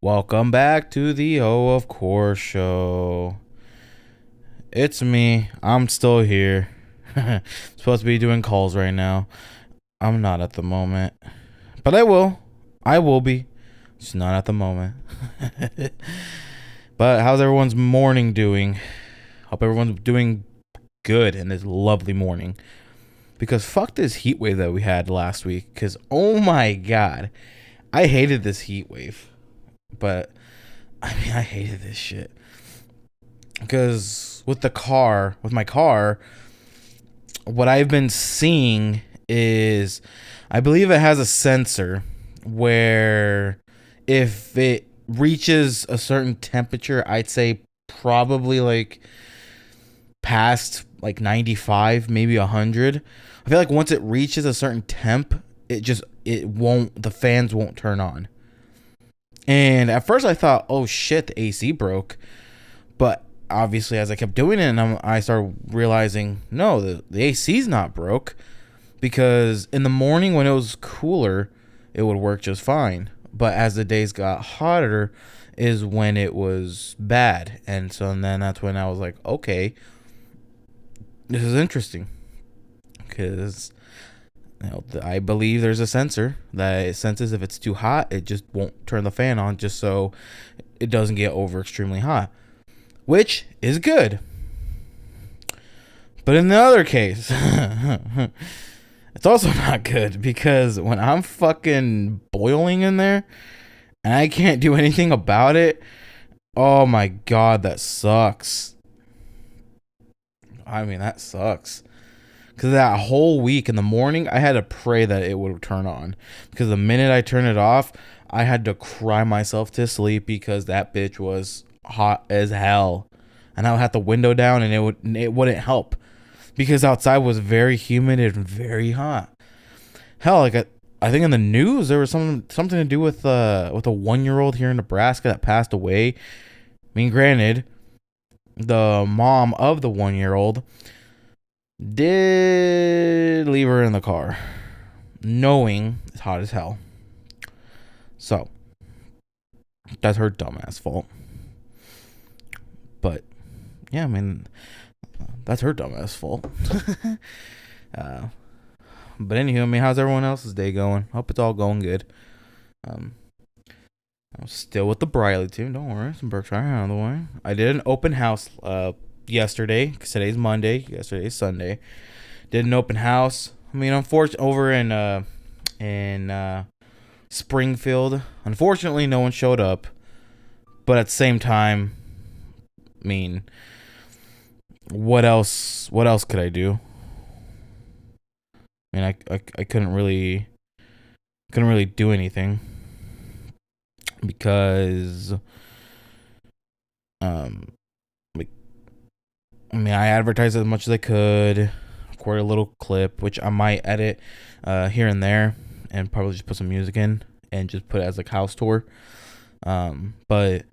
Welcome back to the O of Course show. It's me. I'm still here. Supposed to be doing calls right now. I'm not at the moment. But I will. I will be. Just not at the moment. But how's everyone's morning doing? Hope everyone's doing good in this lovely morning. Because fuck this heat wave that we had last week. Because oh my god. I hated this heat wave. But I hated this shit. Because with my car, what I've been seeing is, I believe it has a sensor where if it reaches a certain temperature, I'd say probably like past like 95, maybe 100. I feel like once it reaches a certain temp, the fans won't turn on. And at first I thought, oh shit, the AC broke. But obviously as I kept doing it, and I started realizing, no, the AC's not broke. Because in the morning when it was cooler, it would work just fine. But as the days got hotter is when it was bad. And so then that's when I was like, okay, this is interesting. Because I believe there's a sensor that it senses if it's too hot, it just won't turn the fan on just so it doesn't get over extremely hot, which is good. But in the other case, it's also not good because when I'm fucking boiling in there and I can't do anything about it, oh my god, that sucks. That sucks. Because that whole week in the morning, I had to pray that it would turn on. Because the minute I turned it off, I had to cry myself to sleep because that bitch was hot as hell. And I would have the window down and it wouldn't help. Because outside was very humid and very hot. Hell, like I think in the news there was something to do with a 1-year-old here in Nebraska that passed away. I mean, granted, the mom of the 1-year-old did leave her in the car, knowing it's hot as hell. So that's her dumbass fault. But yeah, that's her dumbass fault. But anywho, how's everyone else's day going? Hope it's all going good. I'm still with the Briley team. Don't worry, some Berkshire out of the way. I did an open house yesterday, because today's Monday, yesterday's Sunday. Did an open house. Unfortunately, over in Springfield, unfortunately, no one showed up. But at the same time, what else could I do? I couldn't really do anything because I advertised as much as I could, recorded a little clip, which I might edit here and there, and probably just put some music in and just put it as like house tour. But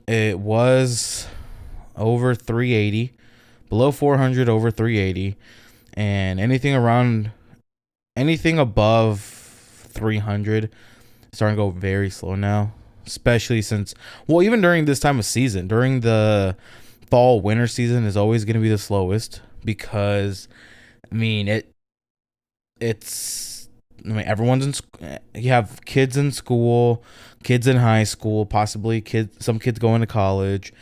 it was over 380, below 400, over 380, and anything above 300 starting to go very slow now, especially since, even during this time of season, during the fall winter season is always going to be the slowest because everyone's you have kids in school, kids in high school, possibly some kids going to college.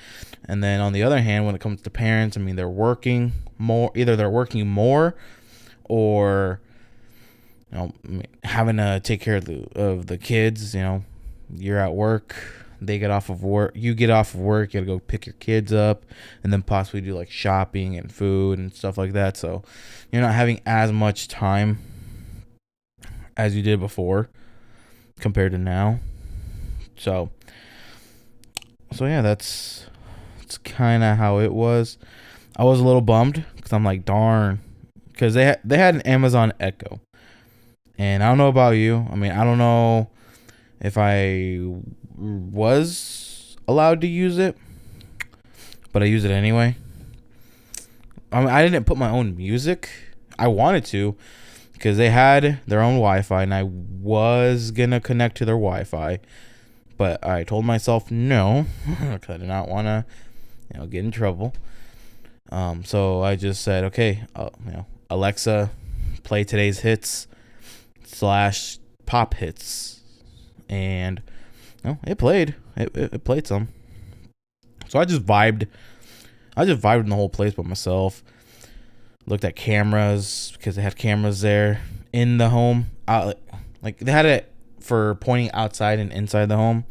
And then on the other hand, when it comes to parents, they're working more, either they're working more or having to take care of the kids. You're at work, they get off of work, you get off of work, you gotta go pick your kids up, and then possibly do like shopping and food and stuff like that. So you're not having as much time as you did before compared to now. So yeah, that's kind of how it was. I was a little bummed because I'm like, darn, because they had an Amazon Echo, and I don't know about you. I don't know if I was allowed to use it, but I use it anyway. I didn't put my own music. I wanted to because they had their own Wi-Fi, and I was gonna connect to their Wi-Fi, But I told myself no, because I did not want to, get in trouble. So I just said, okay, Alexa, play today's hits / pop hits, and it played. It played some. So I just vibed. In the whole place by myself. Looked at cameras because they had cameras there in the home. Like they had it for pointing outside and inside the home.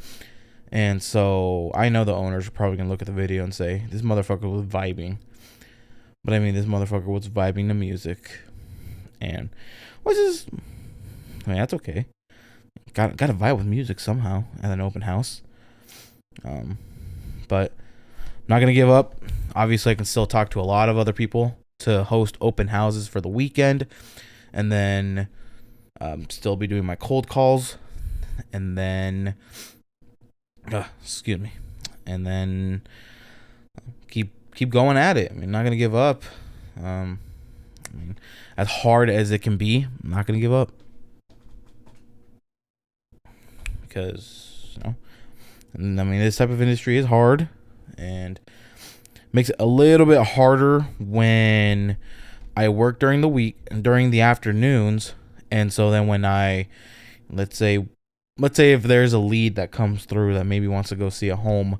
And so I know the owners are probably going to look at the video and say, this motherfucker was vibing. But I mean, this motherfucker was vibing to music. And, that's okay. Got to vibe with music somehow at an open house. But I'm not going to give up. Obviously, I can still talk to a lot of other people to host open houses for the weekend. And then still be doing my cold calls. And then... excuse me. And then keep going at it. I mean, not gonna give up. As hard as it can be, I'm not gonna give up. Because this type of industry is hard, and makes it a little bit harder when I work during the week and during the afternoons. And so then when let's say if there's a lead that comes through that maybe wants to go see a home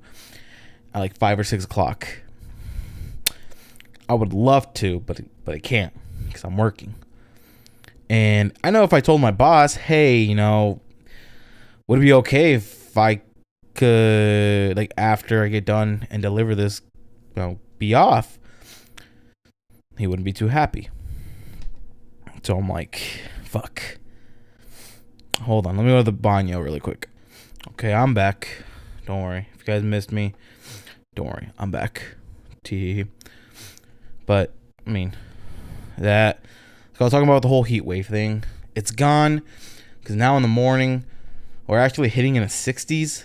at like 5 or 6 o'clock, I would love to, but I can't because I'm working. And I know if I told my boss, hey, would it be okay if I could, like, after I get done and deliver this, be off? He wouldn't be too happy. So I'm like, fuck. Hold on, let me go to the baño really quick. Okay, I'm back. Don't worry. If you guys missed me, don't worry. I'm back. But, I mean, so I was talking about the whole heat wave thing. It's gone, because now in the morning, we're actually hitting in the 60s,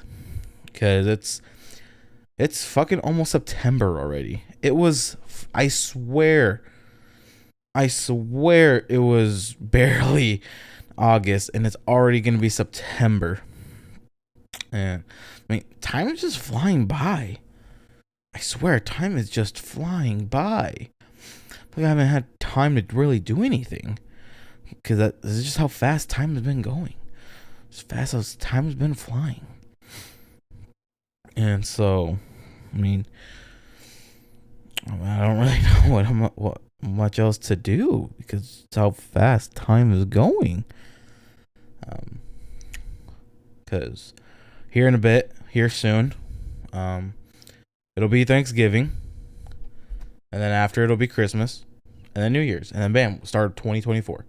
because it's fucking almost September already. It was, I swear it was barely August, and it's already gonna be September. And time is just flying by. I swear, time is just flying by. Like I haven't had time to really do anything, because this is just how fast time has been going. As fast as time has been flying. And so, I don't really know what much else to do, because it's how fast time is going. Because here soon, it'll be Thanksgiving, and then after it'll be Christmas, and then New Year's, and then bam, start 2024.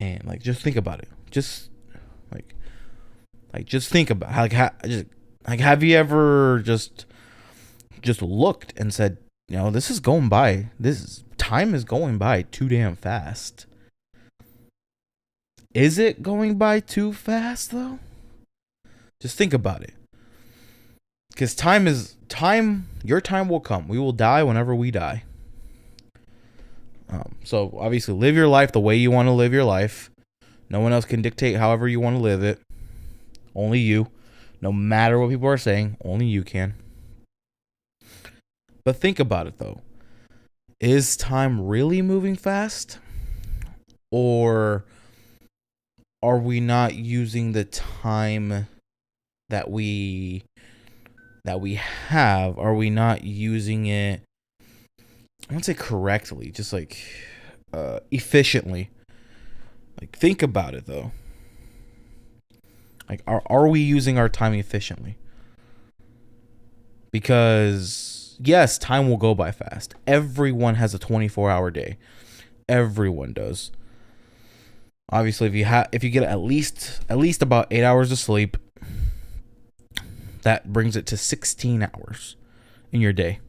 And just think about it. Just think about have you ever just looked and said, this is going by. Time is going by too damn fast. Is it going by too fast though? Just think about it. Because your time will come. We will die whenever we die. So obviously live your life the way you want to live your life. No one else can dictate however you want to live it. Only you. No matter what people are saying, only you can. But think about it though. Is time really moving fast? Or are we not using the time that we have? Are we not using it, I won't say correctly, just efficiently? Think about it though. Are we using our time efficiently? Because yes, time will go by fast. Everyone has a 24-hour day. Everyone does. Obviously, if you get at least about 8 hours of sleep, that brings it to 16 hours in your day.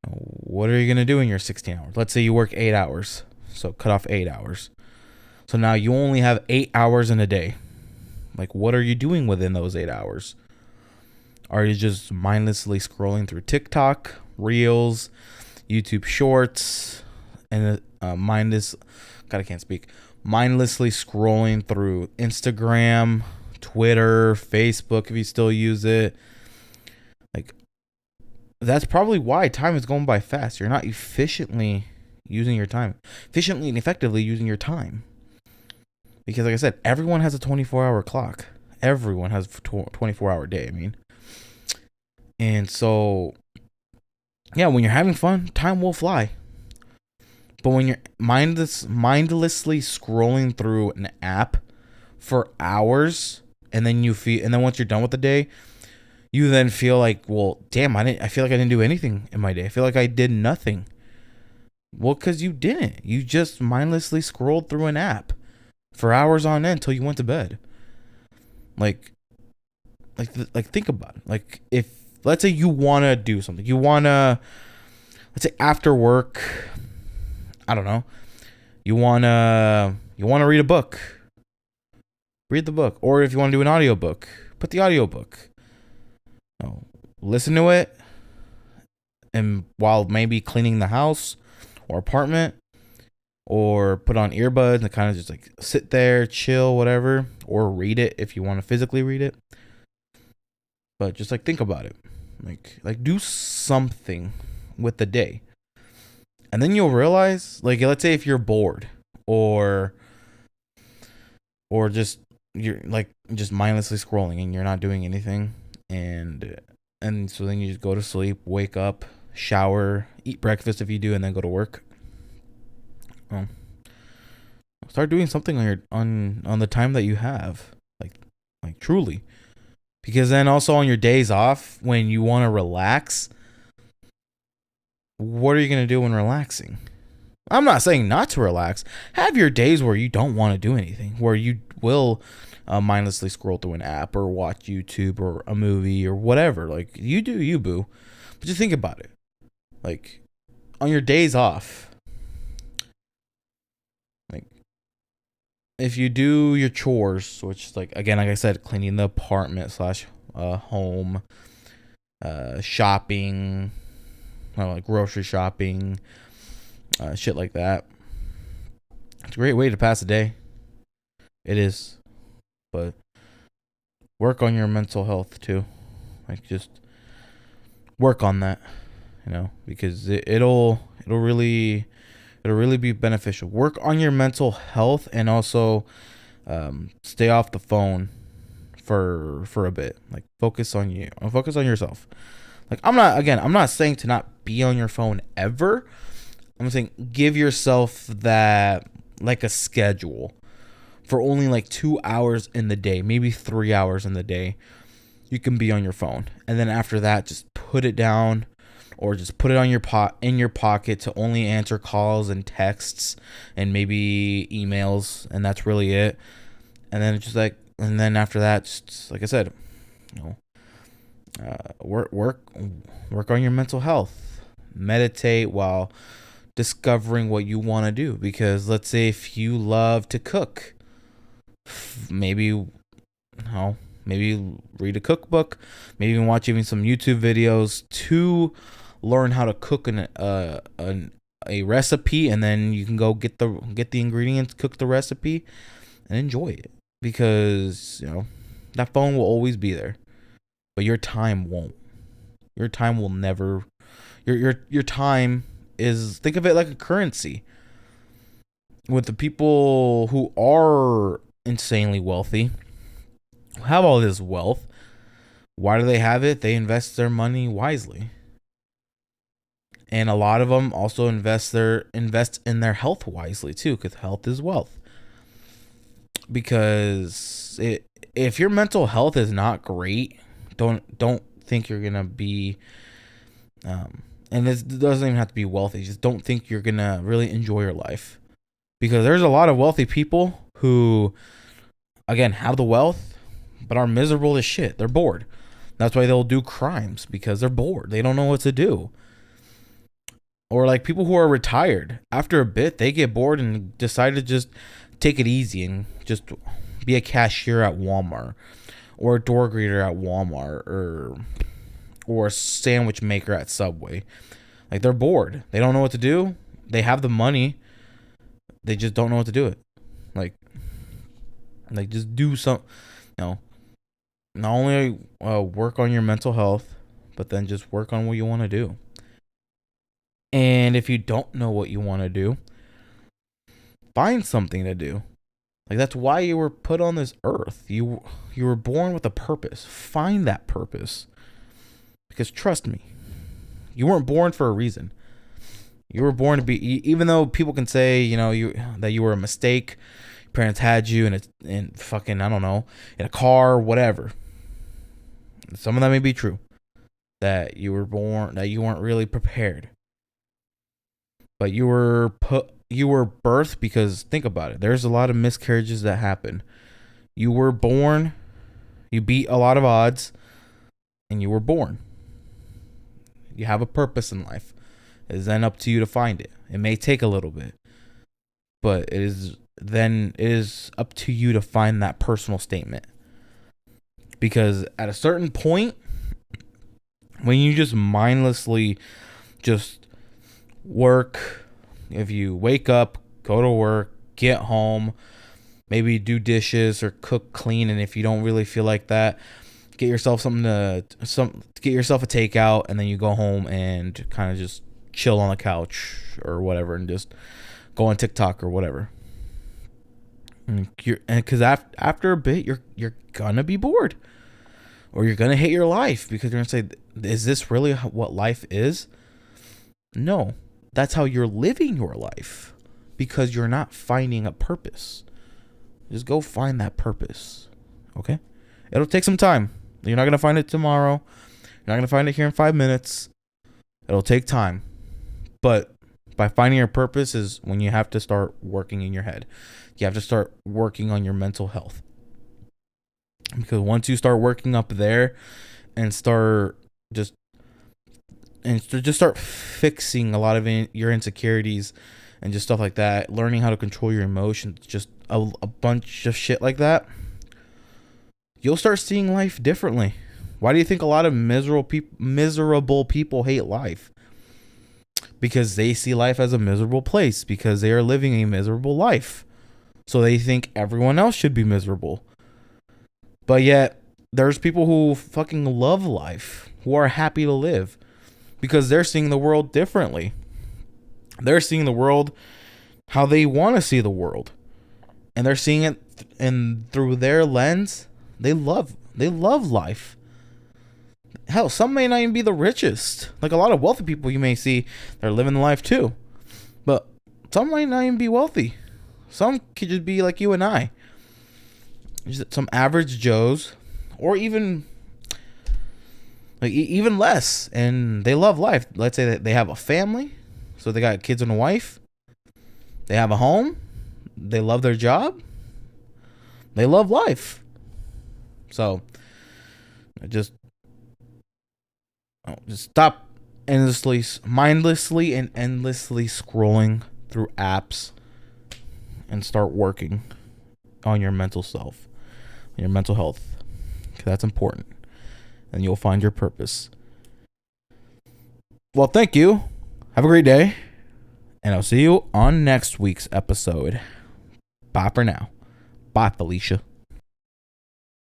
What are you going to do in your 16 hours? Let's say you work 8 hours. So cut off 8 hours. So now you only have 8 hours in a day. What are you doing within those 8 hours? Are you just mindlessly scrolling through TikTok, Reels, YouTube Shorts, and mindlessly scrolling through Instagram, Twitter, Facebook, if you still use it. Like, that's probably why time is going by fast. You're not efficiently using your time, efficiently and effectively using your time. Because, like I said, everyone has a 24-hour clock. Everyone has a 24-hour day. I mean, and so, yeah, when you're having fun, time will fly. But when you're mindlessly scrolling through an app for hours, and then once you're done with the day, you then feel like, well, damn, I feel like I didn't do anything in my day. I feel like I did nothing. Well, because you didn't. You just mindlessly scrolled through an app for hours on end until you went to bed. Like think about it. Like, if, let's say you want to do something. Let's say after work, I don't know. You want to read a book. Read the book. Or if you want to do an audiobook, put the audiobook. Listen to it, and while maybe cleaning the house or apartment, or put on earbuds and kind of just like sit there, chill, whatever, or read it if you want to physically read it. But just like think about it, like do something with the day, and then you'll realize, like, let's say if you're bored or just you're like just mindlessly scrolling and you're not doing anything, and so then you just go to sleep, wake up, shower, eat breakfast if you do, and then go to work. Start doing something on the time that you have, like truly, because then also on your days off when you want to relax, what are you gonna do when relaxing? I'm not saying not to relax. Have your days where you don't want to do anything, where you will mindlessly scroll through an app or watch YouTube or a movie or whatever. Like, you do you, boo. But just think about it. Like, on your days off, like, if you do your chores, which, like, again, like I said, cleaning the apartment / home, shopping, like grocery shopping, shit like that. It's a great way to pass a day. It is. But work on your mental health too. Like, just work on that, because it'll really be beneficial. Work on your mental health, and also stay off the phone for a bit. Like, focus on yourself. Like, I'm not saying to not be on your phone ever. I'm saying give yourself that, like, a schedule for only like 2 hours in the day, maybe 3 hours in the day. You can be on your phone, and then after that, just put it down, or just put it on in your pocket to only answer calls and texts and maybe emails, and that's really it. And then it's just like, and then after that, just like I said, work on your mental health. Meditate while discovering what you want to do, because let's say if you love to cook, maybe read a cookbook, maybe even watch some YouTube videos to learn how to cook a recipe, and then you can go get the ingredients, cook the recipe, and enjoy it. Because that phone will always be there, but your time won't. Your time will never. Your time is, think of it like a currency. With the people who are insanely wealthy, who have all this wealth, why do they have it? They invest their money wisely. And a lot of them also invest in their health wisely too, because health is wealth. Because if your mental health is not great, don't think you're gonna be and this doesn't even have to be wealthy, just don't think you're gonna really enjoy your life. Because there's a lot of wealthy people who, again, have the wealth but are miserable as shit. They're bored. That's why they'll do crimes, because they're bored. They don't know what to do. Or like people who are retired, after a bit they get bored and decide to just take it easy and just be a cashier at Walmart, or a door greeter at Walmart, or a sandwich maker at Subway. Like, they're bored. They don't know what to do. They have the money. They just don't know what to do it. Like just do some, not only work on your mental health, but then just work on what you want to do. And if you don't know what you want to do, find something to do. Like, that's why you were put on this earth. You were born with a purpose. Find that purpose. Because trust me, you weren't born for a reason. You were born to be, even though people can say, that you were a mistake. Parents had you in fucking, I don't know, in a car, whatever. Some of that may be true. That you weren't really prepared. But you were birthed because, think about it, there's a lot of miscarriages that happen. You were born, you beat a lot of odds, and you were born. You have a purpose in life. It is then up to you to find it. It may take a little bit, but it is up to you to find that personal statement. Because at a certain point, when you just mindlessly just work, if you wake up, go to work, get home, maybe do dishes or cook, clean, and if you don't really feel like that, get yourself get yourself a takeout, and then you go home and kind of just chill on the couch or whatever, and just go on TikTok or whatever. Because after a bit, you're gonna be bored, or you're gonna hate your life, because you're gonna say, "Is this really what life is?" No, that's how you're living your life, because you're not finding a purpose. Just go find that purpose, okay? It'll take some time. You're not gonna find it tomorrow. You're not gonna find it here in 5 minutes. It'll take time, but by finding your purpose is when you have to start working in your head. You have to start working on your mental health. Because once you start working up there and start fixing a lot of your insecurities and just stuff like that, learning how to control your emotions, just a bunch of shit like that, you'll start seeing life differently. Why do you think a lot of miserable people hate life? Because they see life as a miserable place, because they are living a miserable life. So they think everyone else should be miserable. But yet, there's people who fucking love life, who are happy to live, because they're seeing the world differently. They're seeing the world how they want to see the world. And they're seeing it through their lens. They love life. Hell, some may not even be the richest. Like a lot of wealthy people you may see, they're living the life too. But some might not even be wealthy. Some could just be like you and I. Just some average Joes, or even less, and they love life. Let's say that they have a family, so they got kids and a wife. They have a home. They love their job. They love life. So just stop mindlessly and endlessly scrolling through apps, and start working on your mental self, your mental health. That's important. And you'll find your purpose. Well, thank you. Have a great day. And I'll see you on next week's episode. Bye for now. Bye, Felicia.